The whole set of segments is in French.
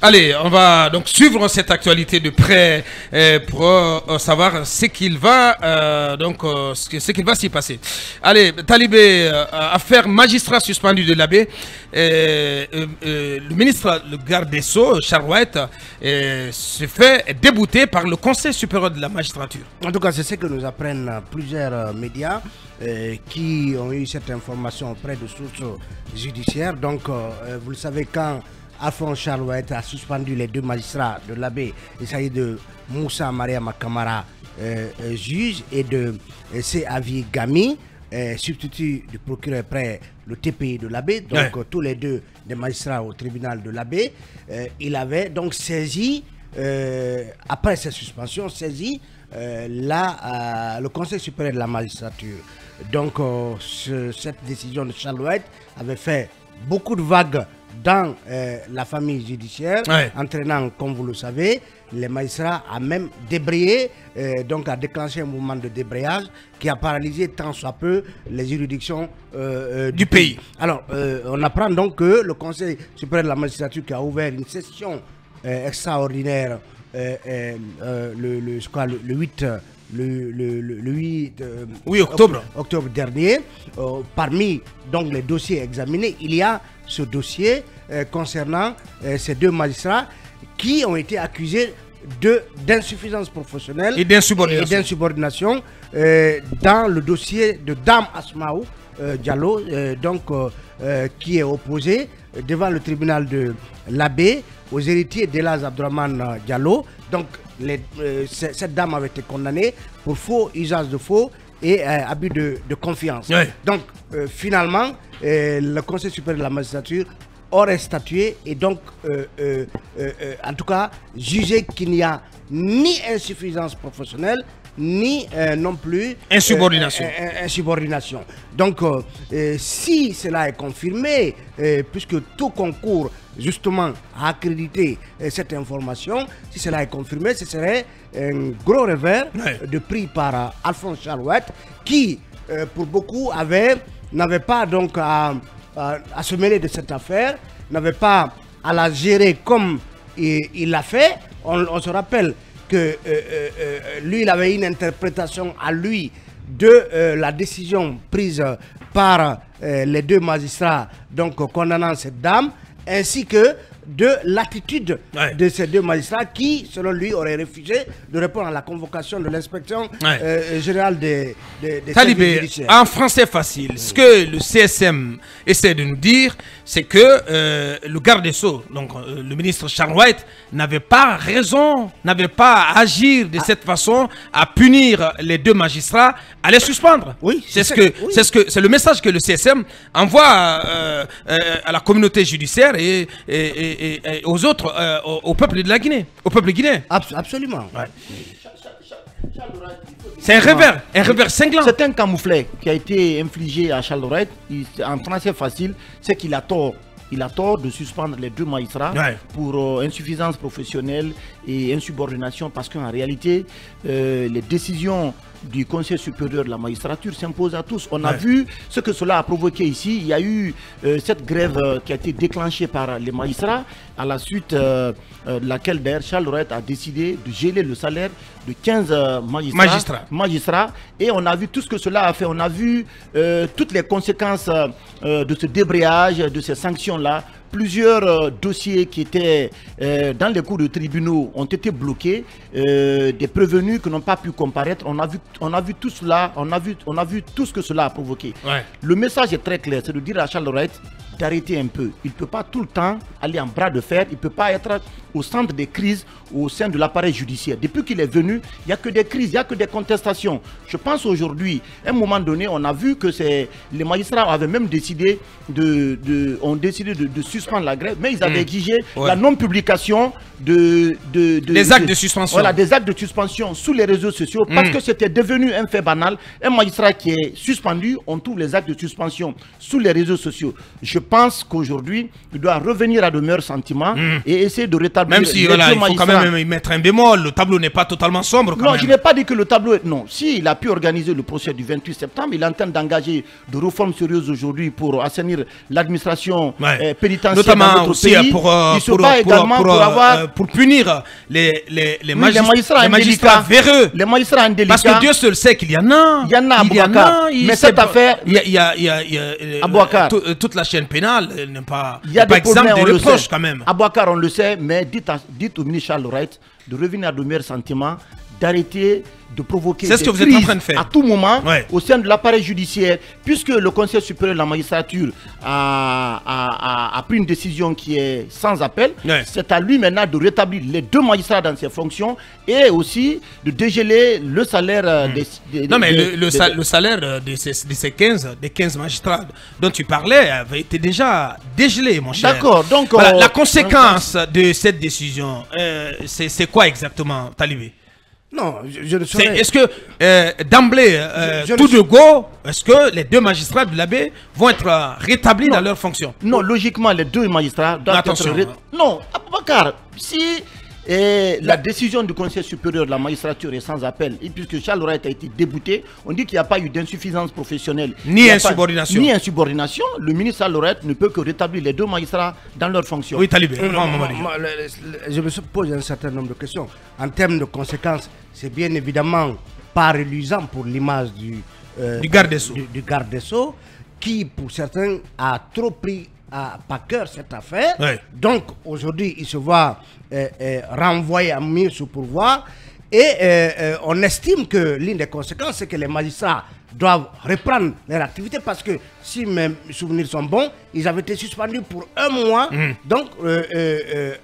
Allez, on va donc suivre cette actualité de près pour savoir ce qu'il va ce qu'il va s'y passer. Allez, Talibé, affaire magistrat suspendu de l'abbé. Le ministre, le garde des Sceaux, Charles White, se fait débouter par le Conseil supérieur de la magistrature. En tout cas, c'est ce que nous apprennent plusieurs médias qui ont eu cette information auprès de sources judiciaires. Donc, vous le savez, quand Alphonse Charles White a suspendu les deux magistrats de l'abbé, il s'agit de Moussa Mariama Kamara, juge, et de C.Avi Gami, substitut du procureur près le TPI de l'abbé, donc tous les deux des magistrats au tribunal de l'abbé. Il avait donc saisi, après cette suspension, saisi le Conseil supérieur de la magistrature. Donc cette décision de Charles White avait fait beaucoup de vagues dans la famille judiciaire, entraînant, comme vous le savez, les magistrats à même débrayé, donc a déclenché un mouvement de débrayage qui a paralysé tant soit peu les juridictions du pays. Alors, on apprend donc que le Conseil supérieur de la magistrature qui a ouvert une session extraordinaire le 8 octobre dernier, parmi donc les dossiers examinés, il y a ce dossier concernant ces deux magistrats qui ont été accusés d'insuffisance professionnelle et d'insubordination dans le dossier de Dame Asmaou Diallo, qui est opposé devant le tribunal de l'abbé aux héritiers d'Elaz Abdourahmane Diallo. Donc cette dame avait été condamnée pour faux, usage de faux et abus de confiance. Donc finalement, le Conseil supérieur de la magistrature aurait statué et donc en tout cas jugé qu'il n'y a ni insuffisance professionnelle ni non plus insubordination. Donc si cela est confirmé, puisque tout concourt justement à accréditer cette information, si cela est confirmé, ce serait un gros revers de pris par Alphonse Charles White, qui pour beaucoup n'avait pas donc à se mêler de cette affaire, n'avait pas à la gérer comme il l'a fait. On se rappelle que lui, il avait une interprétation à lui de la décision prise par les deux magistrats donc condamnant cette dame, ainsi que de l'attitude de ces deux magistrats qui, selon lui, auraient refusé de répondre à la convocation de l'inspection générale des Talibé, judiciaires. En français facile, ce que le CSM essaie de nous dire, c'est que le garde des Sceaux, donc le ministre Charles White, n'avait pas raison, n'avait pas à agir de cette façon, à punir les deux magistrats, à les suspendre. Oui, c'est le message que le CSM envoie à la communauté judiciaire et aux autres, au peuple de la Guinée, au peuple guinéen. Absolument. C'est un revers cinglant. C'est un camouflet qui a été infligé à Charles White. En français facile, c'est qu'il a tort. Il a tort de suspendre les deux magistrats pour insuffisance professionnelle et insubordination, parce qu'en réalité, les décisions du Conseil supérieur de la magistrature s'imposent à tous. On a vu ce que cela a provoqué ici. Il y a eu cette grève qui a été déclenchée par les magistrats, à la suite de laquelle d'ailleurs Charles White a décidé de geler le salaire de 15 magistrats. Et on a vu tout ce que cela a fait. On a vu toutes les conséquences de ce débrayage, de ces sanctions-là. Plusieurs dossiers qui étaient dans les cours de tribunaux ont été bloqués, des prévenus qui n'ont pas pu comparaître. On a vu tout cela, on a vu tout ce que cela a provoqué. Le message est très clair, c'est de dire à Charles White d'arrêter un peu. Il ne peut pas tout le temps aller en bras de fer, il ne peut pas être au centre des crises au sein de l'appareil judiciaire. Depuis qu'il est venu, il n'y a que des crises, il n'y a que des contestations. Je pense aujourd'hui, à un moment donné, on a vu que les magistrats avaient même décidé de suspendre la grève, mais ils avaient exigé la non-publication des actes de suspension. Voilà, des actes de suspension sous les réseaux sociaux parce que c'était devenu un fait banal. Un magistrat qui est suspendu, on trouve les actes de suspension sous les réseaux sociaux. Je pense qu'aujourd'hui, il doit revenir à de meilleurs sentiments et essayer de rétablir. Même si voilà, il faut quand même y mettre un bémol, le tableau n'est pas totalement sombre. Quand non, même. Je n'ai pas dit que le tableau est. Non, si il a pu organiser le procès du 28 septembre, il est en train d'engager de réformes sérieuses aujourd'hui pour assainir l'administration pénitentiaire notamment dans notre aussi pays. Pour punir les magistrats véreux. Les magistrats indélicats. Parce que Dieu seul sait qu'il y en a. Il y en a, mais cette affaire. Il y a toute la chaîne pénale n'est pas exempte de reproches quand même. Abouakar, on le sait, mais dites au ministre Charles Wright de revenir à de meilleurs sentiments, d'arrêter de provoquer des crises à tout moment au sein de l'appareil judiciaire, puisque le Conseil supérieur de la magistrature a pris une décision qui est sans appel. C'est à lui maintenant de rétablir les 2 magistrats dans ses fonctions et aussi de dégeler le salaire le salaire de ces 15 magistrats dont tu parlais avait été déjà dégelé, mon cher. D'accord, donc voilà, la conséquence de cette décision, c'est quoi exactement, Talibé? Non, je ne saurais. Est-ce que d'emblée, tout de go, est-ce que les 2 magistrats de l'AB vont être rétablis dans leurs fonctions? Non, logiquement, les 2 magistrats doivent être... Non, Abouakar, si la décision du Conseil supérieur de la magistrature est sans appel, et puisque Charles Wright a été débouté, on dit qu'il n'y a pas eu d'insuffisance professionnelle. Ni insubordination. Ni insubordination. Le ministre Charles Wright ne peut que rétablir les 2 magistrats dans leurs fonctions. Oui, Talibé. Je me pose un certain nombre de questions. En termes de conséquences, c'est bien évidemment pas reluisant pour l'image du garde des Sceaux. Du garde des Sceaux, qui pour certains a trop pris par cœur cette affaire. Donc aujourd'hui, il se voit renvoyé à mis sous pourvoi. Et on estime que l'une des conséquences, c'est que les magistrats doivent reprendre leur activité parce que, si mes souvenirs sont bons, ils avaient été suspendus pour 1 mois. Donc,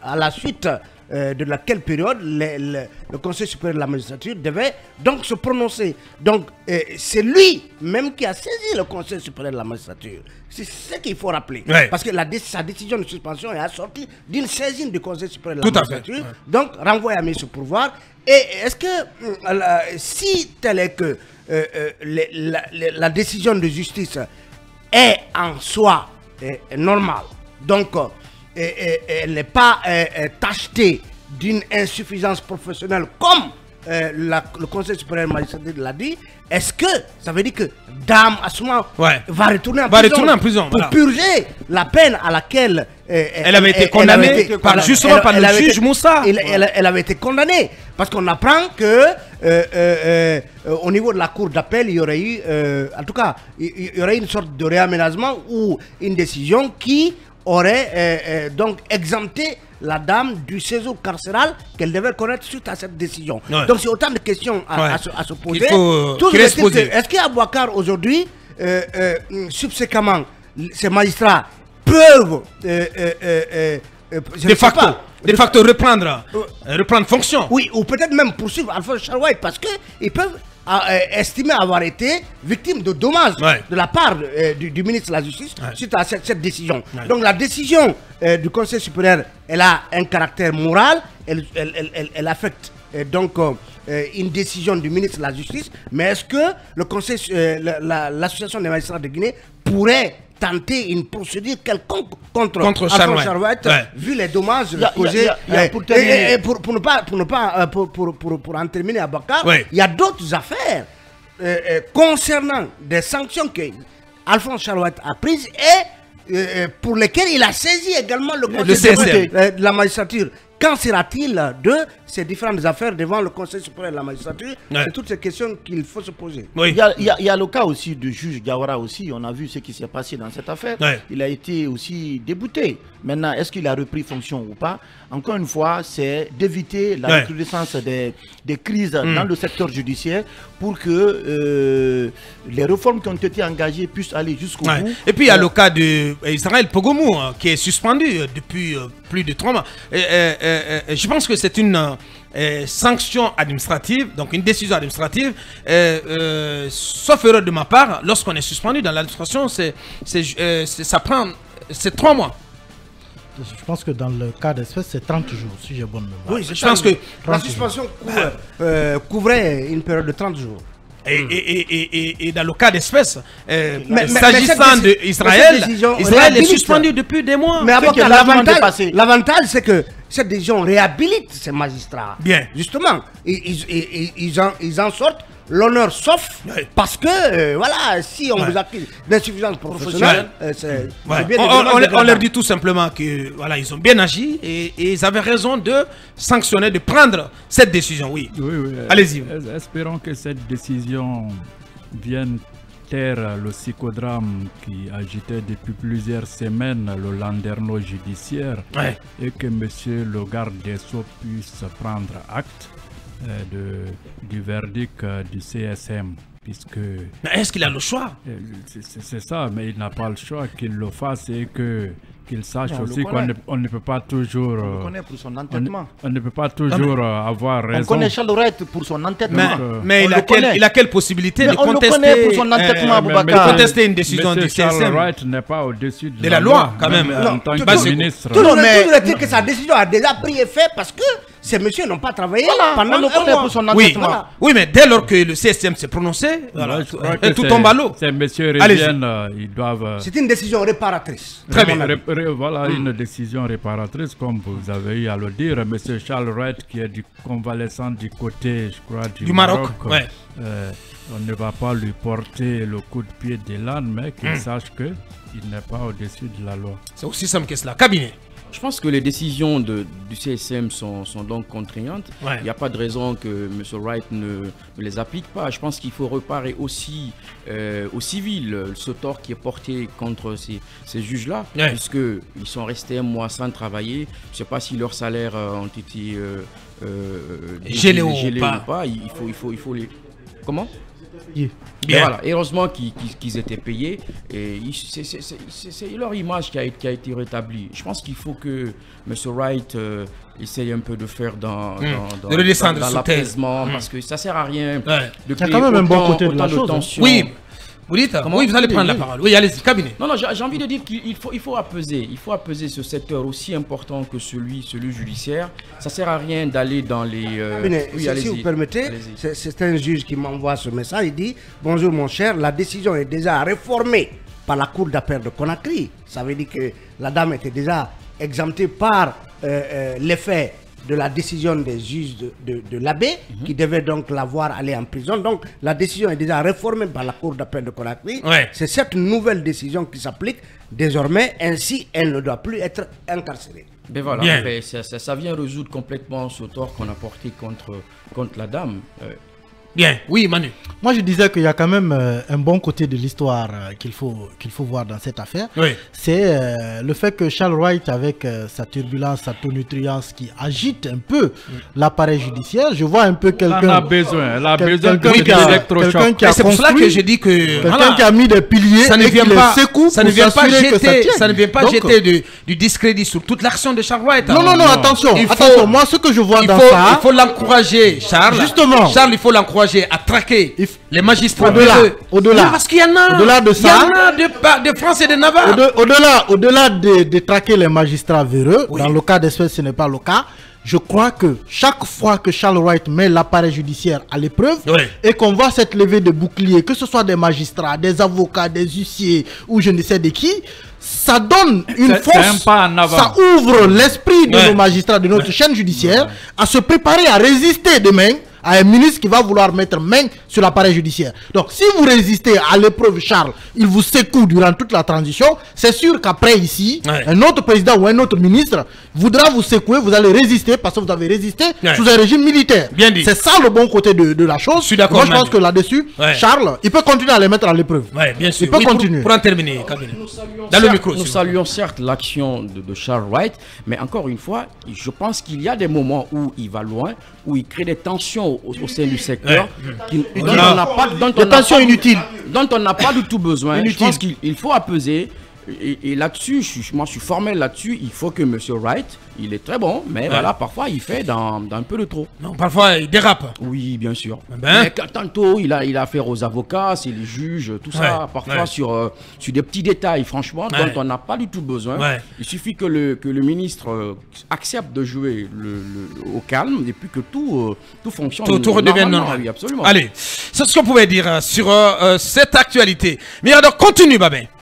à la suite de laquelle période le Conseil supérieur de la magistrature devait donc se prononcer. Donc, c'est lui même qui a saisi le Conseil supérieur de la magistrature. C'est ce qu'il faut rappeler. Parce que sa décision de suspension est assortie d'une saisine du Conseil supérieur de la magistrature. Donc, renvoyé à mise sous pourvoir. Et est-ce que, si tel est que la décision de justice est en soi normale, donc elle n'est pas tachetée d'une insuffisance professionnelle comme le Conseil supérieur de la magistrature l'a dit, est-ce que ça veut dire que Dame Assouma va retourner en prison pour purger la peine à laquelle elle avait été condamnée justement par le juge Moussa? Elle avait été condamnée parce qu'on apprend que au niveau de la cour d'appel, il y aurait eu, en tout cas, il y aurait une sorte de réaménagement ou une décision qui aurait donc exempté la dame du séjour carcéral qu'elle devait connaître suite à cette décision. Donc c'est autant de questions à se poser. Est-ce qu'Abouakar aujourd'hui, subséquemment, ces magistrats peuvent de facto reprendre fonction? Oui, ou peut-être même poursuivre Alphonse Charles Wright parce qu'ils peuvent estimer avoir été victime de dommages de la part du ministre de la Justice suite à cette décision. Donc la décision du Conseil supérieur, elle a un caractère moral, elle affecte donc une décision du ministre de la Justice, mais est-ce que le Conseil, l'association des magistrats de Guinée pourrait tenter une procédure quelconque contre Charles Wright, vu les dommages causés. Pour en terminer à Bakar, il y a d'autres affaires concernant des sanctions que Alphonse Charles Wright a prises et pour lesquelles il a saisi également le Conseil de la magistrature. Qu'en sera-t-il de ces différentes affaires devant le Conseil supérieur de la magistrature? C'est toutes ces questions qu'il faut se poser. Il y a le cas aussi du juge Gawara aussi. On a vu ce qui s'est passé dans cette affaire. Il a été aussi débouté. Maintenant, est-ce qu'il a repris fonction ou pas? Encore une fois, c'est d'éviter la recrudescence des crises dans le secteur judiciaire pour que les réformes qui ont été engagées puissent aller jusqu'au bout. Et puis il y a le cas d'Israël Pogomou qui est suspendu depuis plus de 3 mois. Je pense que c'est une sanction administrative, donc une décision administrative, sauf erreur de ma part, lorsqu'on est suspendu dans l'administration, c'est 3 mois. je pense que dans le cas d'espèce, c'est 30 jours, si j'ai bonne mémoire. Oui, je pense que la suspension couvrait une période de 30 jours. Et dans le cas d'espèce, s'agissant d'Israël, Israël est suspendu depuis des mois. Mais l'avantage, c'est que cette décision réhabilite ces magistrats. Bien. Justement, ils en sortent l'honneur sauf parce que, voilà, si on vous accuse d'insuffisance professionnelle, c'est bien. On leur dit tout simplement que, voilà, ils ont bien agi et ils avaient raison de sanctionner, de prendre cette décision. Oui. Allez-y. Espérons que cette décision vienne taire le psychodrame qui agitait depuis plusieurs semaines le landerneau judiciaire et que monsieur le garde des Sceaux puisse prendre acte du verdict du CSM, puisque... Mais est-ce qu'il a le choix? C'est ça, mais il n'a pas le choix, qu'il le fasse et qu'il sache aussi qu'on ne peut pas toujours... On le connaît pour son entêtement. On ne peut pas toujours avoir raison. On connaît Charles Wright pour son entêtement. Mais il a quelle possibilité de contester... On le connaît pour son entêtement, de contester une décision du CSM. Charles Wright n'est pas au-dessus de la loi, quand même. En tant que ministre. Tout le monde dit que sa décision a déjà pris effet parce que ces messieurs n'ont pas travaillé pendant un mois. Pour son entêtement. Oui, mais dès lors que le CSM s'est prononcé, tout tombe à l'eau. Ces messieurs reviennent, ils doivent... C'est une décision réparatrice. Très bien. Voilà une décision réparatrice, comme vous avez eu à le dire. Monsieur Charles Wright, qui est du convalescent du côté, je crois, du Maroc. On ne va pas lui porter le coup de pied de l'âne, mais qu'il sache qu'il n'est pas au-dessus de la loi. C'est aussi simple que cela. Cabinet. Je pense que les décisions du CSM sont donc contraignantes. Il n'y a pas de raison que M. Wright ne les applique pas. Je pense qu'il faut reparer aussi au civil ce tort qui est porté contre ces juges-là, puisqu'ils sont restés un mois sans travailler. Je ne sais pas si leurs salaires ont été gelés ou pas. Il faut les... Comment ? Bien. Voilà, heureusement qu'ils étaient payés et c'est leur image qui a été rétablie. Je pense qu'il faut que M. Wright essaye un peu de faire dans l'apaisement parce que ça sert à rien de créer quand même un bon côté de la chose. Tension. Oui. Vous dites, oui, vous allez prendre la parole. Oui, allez-y, cabinet. Non, j'ai envie de dire qu'il faut apaiser. Il faut apaiser ce secteur aussi important que celui judiciaire. Ça sert à rien d'aller dans les... si vous permettez, c'est un juge qui m'envoie ce message. Il dit, bonjour mon cher, la décision est déjà réformée par la cour d'appel de Conakry. Ça veut dire que la dame était déjà exemptée par l'effet de la décision des juges de l'abbé, qui devait donc la voir aller en prison. Donc la décision est déjà réformée par la cour d'appel de Conakry. C'est cette nouvelle décision qui s'applique désormais, ainsi elle ne doit plus être incarcérée. Ben voilà, ça vient résoudre complètement ce tort qu'on a porté contre la dame. Bien, oui Manu. Moi je disais qu'il y a quand même un bon côté de l'histoire qu'il faut voir dans cette affaire. C'est le fait que Charles Wright, avec sa turbulence, sa tonitruance qui agite un peu l'appareil judiciaire, je vois un peu quelqu'un... Elle a besoin quelqu'un qui a c'est pour cela que je dis que... Quelqu'un qui a mis des piliers ça ne vient pas, ça ne vient pas jeter du discrédit sur toute l'action de Charles Wright. Non, attention, moi ce que je vois dans ça... Il faut l'encourager, Charles. Justement. Charles, il faut l'encourager à traquer les magistrats. Au-delà. Parce qu'il y en a. Au-delà de ça. Il y en a de France et de Navarre. Au-delà de traquer les magistrats véreux, dans le cas d'espèce, ce n'est pas le cas. Je crois que chaque fois que Charles Wright met l'appareil judiciaire à l'épreuve et qu'on voit cette levée de boucliers, que ce soit des magistrats, des avocats, des huissiers ou je ne sais de qui, ça donne une force, ça ouvre l'esprit de nos magistrats, de notre chaîne judiciaire à se préparer à résister demain à un ministre qui va vouloir mettre main sur l'appareil judiciaire. Donc si vous résistez à l'épreuve Charles, il vous secoue durant toute la transition, c'est sûr qu'après ici, un autre président ou un autre ministre voudra vous secouer, vous allez résister parce que vous avez résisté sous un régime militaire. C'est ça le bon côté de la chose. Moi je pense que là-dessus, Charles, il peut continuer à les mettre à l'épreuve. Bien sûr. Il peut continuer. Pour en terminer, nous saluons certes l'action de Charles Wright, mais encore une fois, je pense qu'il y a des moments où il va loin, où il crée des tensions au sein du secteur, dont on n'a pas du tout besoin. Je pense qu'il faut apaiser. Et là-dessus, moi je suis formel là-dessus, il faut que M. Wright, il est très bon, mais voilà, parfois il fait d'un peu de trop. Non, parfois il dérape. Oui, bien sûr. Mais tantôt, il a affaire aux avocats, c'est les juges, tout ça, parfois sur des petits détails, franchement, dont on n'a pas du tout besoin. Il suffit que le ministre accepte de jouer au calme et puis que tout fonctionne. Tout redevienne normal. Oui, absolument. Allez, c'est ce qu'on pouvait dire sur cette actualité. Mais alors, continue, Babin.